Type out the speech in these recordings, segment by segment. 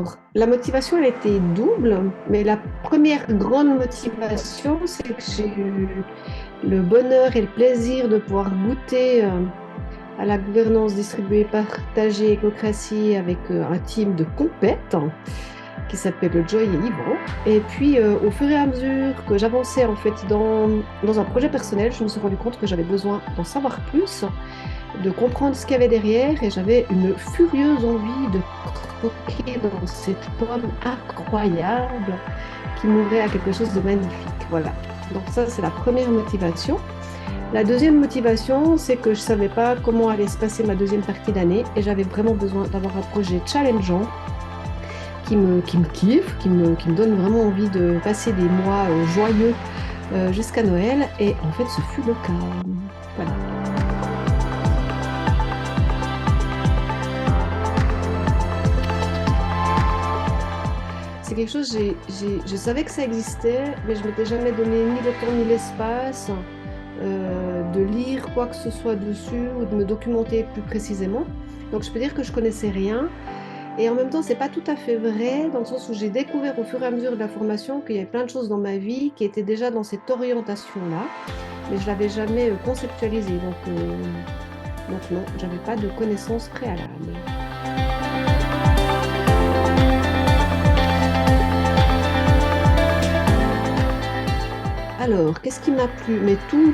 Alors, la motivation, elle était double, mais la première grande motivation, c'est que j'ai eu le bonheur et le plaisir de pouvoir goûter à la gouvernance distribuée, partagée, écocratie avec un team de compètes qui s'appelle Joy et Yvan. Et puis, au fur et à mesure que j'avançais en fait dans un projet personnel, je me suis rendu compte que j'avais besoin d'en savoir plus, de comprendre ce qu'il y avait derrière, et j'avais une furieuse envie de croquer dans cette pomme incroyable qui m'ouvrait à quelque chose de magnifique. Voilà. Donc ça, c'est la première motivation. La deuxième motivation, c'est que je ne savais pas comment allait se passer ma deuxième partie d'année et j'avais vraiment besoin d'avoir un projet challengeant qui me kiffe, qui me donne vraiment envie de passer des mois joyeux jusqu'à Noël. Et en fait, ce fut le cas. Voilà. C'est quelque chose, je savais que ça existait, mais je ne m'étais jamais donné ni le temps ni l'espace de lire quoi que ce soit dessus ou de me documenter plus précisément. Donc je peux dire que je connaissais rien. Et en même temps, c'est pas tout à fait vrai, dans le sens où j'ai découvert au fur et à mesure de la formation qu'il y avait plein de choses dans ma vie qui étaient déjà dans cette orientation-là, mais je l'avais jamais conceptualisé. Donc non, j'avais pas de connaissances préalables. Alors, qu'est-ce qui m'a plu? Mais tout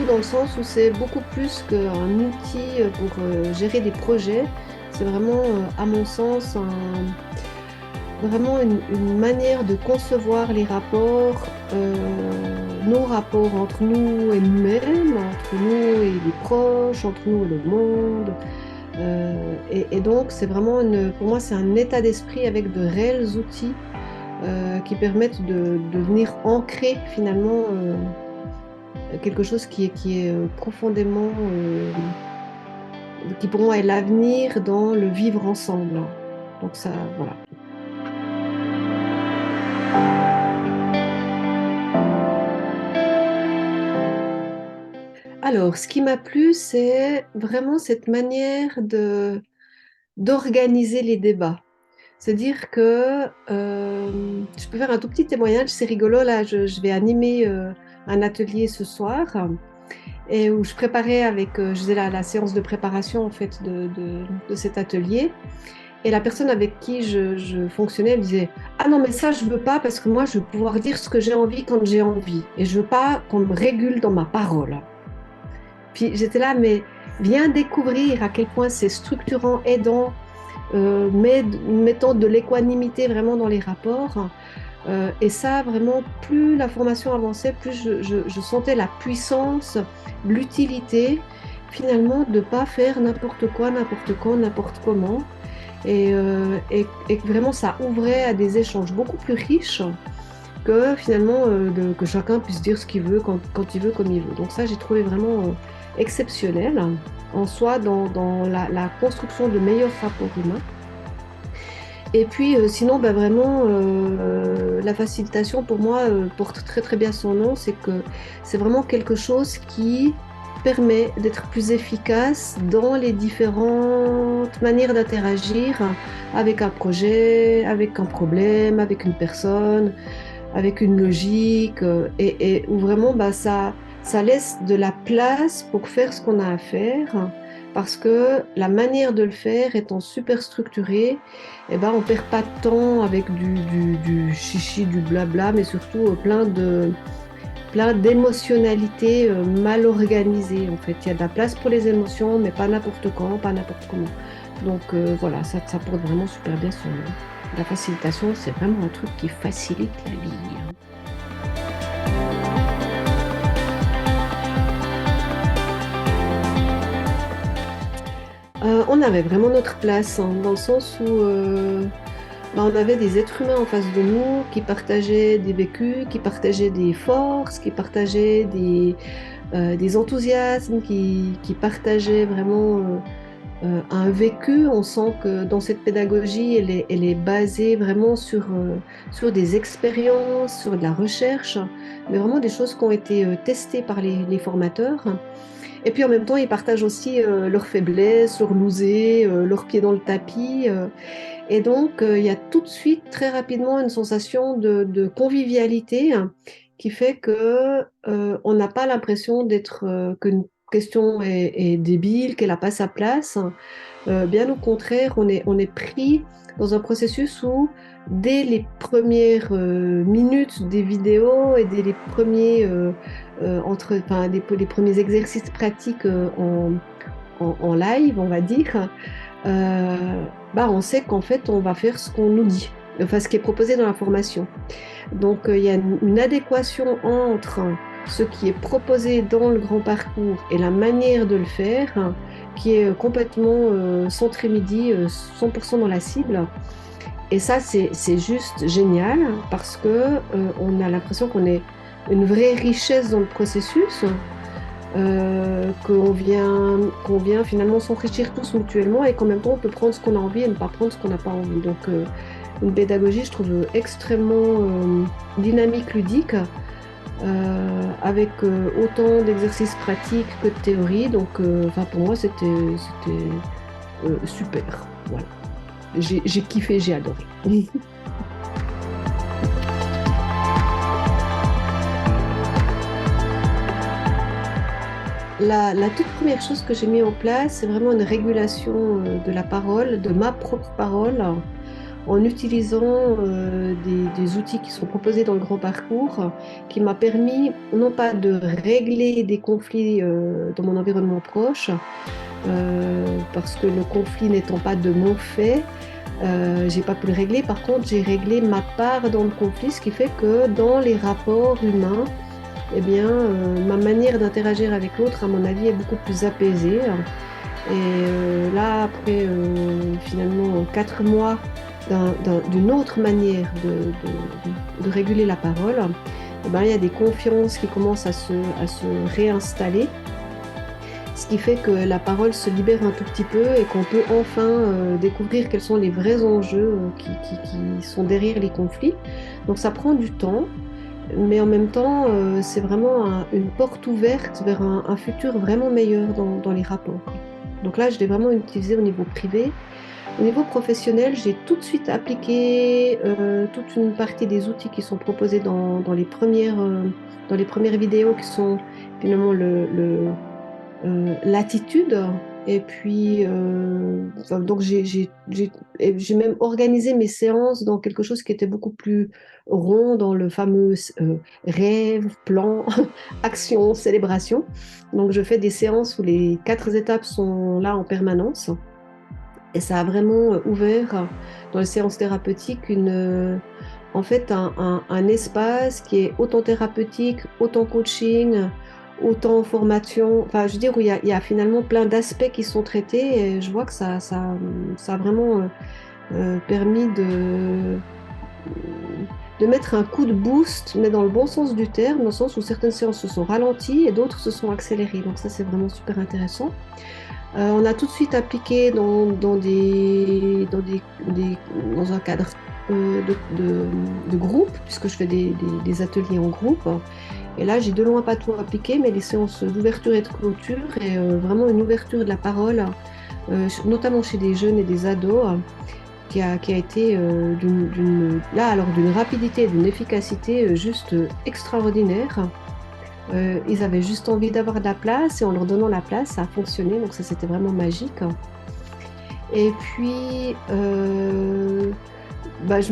dans le sens où c'est beaucoup plus qu'un outil pour gérer des projets. C'est vraiment, à mon sens, vraiment une manière de concevoir les rapports, nos rapports entre nous et nous-mêmes, entre nous et les proches, entre nous et le monde. Et donc, c'est vraiment pour moi, c'est un état d'esprit avec de réels outils qui permettent de venir ancrer finalement quelque chose qui est profondément, qui pour moi est l'avenir dans le vivre ensemble. Donc ça, voilà. Alors, ce qui m'a plu, c'est vraiment cette manière d'organiser les débats. C'est-à-dire que je peux faire un tout petit témoignage, c'est rigolo, là, je vais animer un atelier ce soir et où je préparais je faisais la séance de préparation en fait de cet atelier. Et la personne avec qui je fonctionnais, elle disait: «Ah non, mais ça, je veux pas parce que moi, je veux pouvoir dire ce que j'ai envie quand j'ai envie. Et je veux pas qu'on me régule dans ma parole.» Puis j'étais là, mais viens découvrir à quel point c'est structurant, aidant, mettant de l'équanimité vraiment dans les rapports. Et ça, vraiment, plus la formation avançait, plus je sentais la puissance, l'utilité, finalement, de ne pas faire n'importe quoi, n'importe quand, n'importe comment. Et vraiment, ça ouvrait à des échanges beaucoup plus riches que finalement, que chacun puisse dire ce qu'il veut, quand il veut, comme il veut. Donc ça, j'ai trouvé vraiment exceptionnel en soi dans la construction de meilleurs rapports humains. Et puis sinon, bah, vraiment, la facilitation pour moi porte très très bien son nom. C'est que c'est vraiment quelque chose qui permet d'être plus efficace dans les différentes manières d'interagir avec un projet, avec un problème, avec une personne, avec une logique, et où vraiment bah, ça laisse de la place pour faire ce qu'on a à faire, parce que la manière de le faire étant super structurée, eh ben, on ne perd pas de temps avec du chichi, du blabla, mais surtout plein d'émotionnalités mal organisées. En fait, il y a de la place pour les émotions, mais pas n'importe quand, pas n'importe comment. Donc voilà, ça porte vraiment super bien son nom. La facilitation, c'est vraiment un truc qui facilite la vie. On avait vraiment notre place, hein, dans le sens où bah, on avait des êtres humains en face de nous qui partageaient des vécus, qui partageaient des forces, qui partageaient des enthousiasmes, qui partageaient vraiment un vécu. On sent que dans cette pédagogie, elle est basée vraiment sur des expériences, sur de la recherche, mais vraiment des choses qui ont été testées par les formateurs. Et puis en même temps, ils partagent aussi leurs faiblesses, leurs lousers, leurs pieds dans le tapis. Et donc, il y a tout de suite, très rapidement, une sensation de convivialité, hein, qui fait que on n'a pas l'impression qu'une question est débile, qu'elle n'a pas sa place. Bien au contraire, on est pris dans un processus où, dès les premières minutes des vidéos et dès les premiers, enfin, les premiers exercices pratiques en live, on va dire, on sait qu'en fait, on va faire ce qu'on nous dit, enfin ce qui est proposé dans la formation. Donc, il y a une adéquation entre ce qui est proposé dans le grand parcours et la manière de le faire, qui est complètement centré midi, 100% dans la cible. Et ça, c'est juste génial parce que on a l'impression qu'on est une vraie richesse dans le processus, qu'on vient finalement s'enrichir tous mutuellement et qu'en même temps, on peut prendre ce qu'on a envie et ne pas prendre ce qu'on n'a pas envie. Donc, une pédagogie, je trouve, extrêmement dynamique, ludique, avec autant d'exercices pratiques que de théorie. Donc, pour moi, c'était super. Voilà. J'ai kiffé, j'ai adoré. La toute première chose que j'ai mis en place, c'est vraiment une régulation de la parole, de ma propre parole, en utilisant des outils qui sont proposés dans le grand parcours, qui m'a permis non pas de régler des conflits dans mon environnement proche, parce que le conflit n'étant pas de mon fait, j'ai pas pu le régler. Par contre, j'ai réglé ma part dans le conflit, ce qui fait que dans les rapports humains, eh bien, ma manière d'interagir avec l'autre, à mon avis, est beaucoup plus apaisée. Et là, après finalement 4 mois d'une autre manière de réguler la parole, eh ben, il y a des confiances qui commencent à se réinstaller, ce qui fait que la parole se libère un tout petit peu et qu'on peut enfin découvrir quels sont les vrais enjeux qui sont derrière les conflits. Donc ça prend du temps, mais en même temps, c'est vraiment une porte ouverte vers un futur vraiment meilleur dans les rapports. Donc là, je l'ai vraiment utilisé au niveau privé. Au niveau professionnel, j'ai tout de suite appliqué toute une partie des outils qui sont proposés dans les premières vidéos, qui sont finalement l'attitude. Et puis, donc j'ai même organisé mes séances dans quelque chose qui était beaucoup plus rond, dans le fameux rêve, plan, action, célébration. Donc, je fais des séances où les 4 étapes sont là en permanence. Et ça a vraiment ouvert dans les séances thérapeutiques en fait un espace qui est autant thérapeutique, autant coaching, autant formation. Enfin, je veux dire, où il y a finalement plein d'aspects qui sont traités. Et je vois que ça a vraiment permis de mettre un coup de boost, mais dans le bon sens du terme, dans le sens où certaines séances se sont ralenties et d'autres se sont accélérées. Donc ça, c'est vraiment super intéressant. On a tout de suite appliqué dans un cadre de groupe, puisque je fais des ateliers en groupe. Et là, j'ai de loin pas tout appliqué, mais les séances d'ouverture et de clôture, et vraiment une ouverture de la parole, notamment chez des jeunes et des ados, qui a été d'une rapidité et d'une efficacité juste extraordinaire. Ils avaient juste envie d'avoir de la place, et en leur donnant la place, ça a fonctionné. Donc ça, c'était vraiment magique. Et puis, je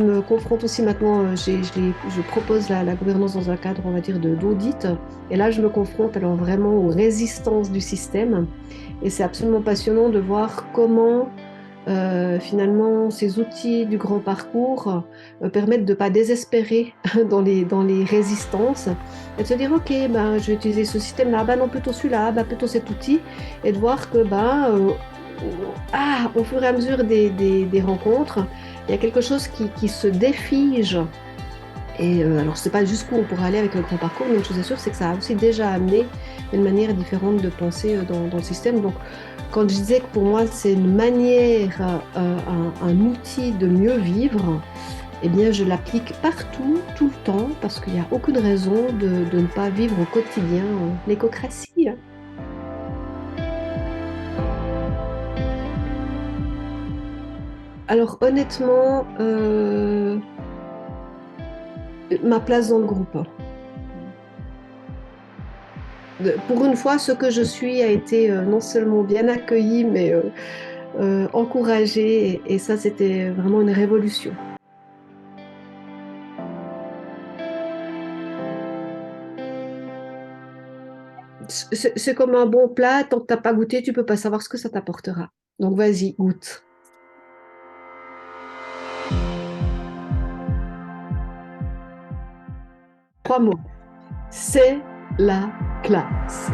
me confronte aussi maintenant, je propose la gouvernance dans un cadre, on va dire, d'audit. Et là, je me confronte alors vraiment aux résistances du système. Et c'est absolument passionnant de voir comment finalement ces outils du grand parcours permettent de ne pas désespérer dans les résistances, et de se dire, ok, je vais utiliser ce système-là, non, plutôt celui-là, plutôt cet outil, et de voir que au fur et à mesure des rencontres, il y a quelque chose qui se défige. Et alors, je ne sais pas jusqu'où on pourra aller avec le grand parcours, mais une chose est sûre, c'est que ça a aussi déjà amené une manière différente de penser dans le système. Donc, quand je disais que pour moi, c'est une manière, un outil de mieux vivre, eh bien, je l'applique partout, tout le temps, parce qu'il n'y a aucune raison de ne pas vivre au quotidien l'écocratie. Alors honnêtement, ma place dans le groupe. Pour une fois, ce que je suis a été non seulement bien accueilli, mais encouragé. Et ça, c'était vraiment une révolution. C'est comme un bon plat, tant que t'as pas goûté, tu peux pas savoir ce que ça t'apportera. Donc vas-y, goûte. 3 mots. C'est la classe.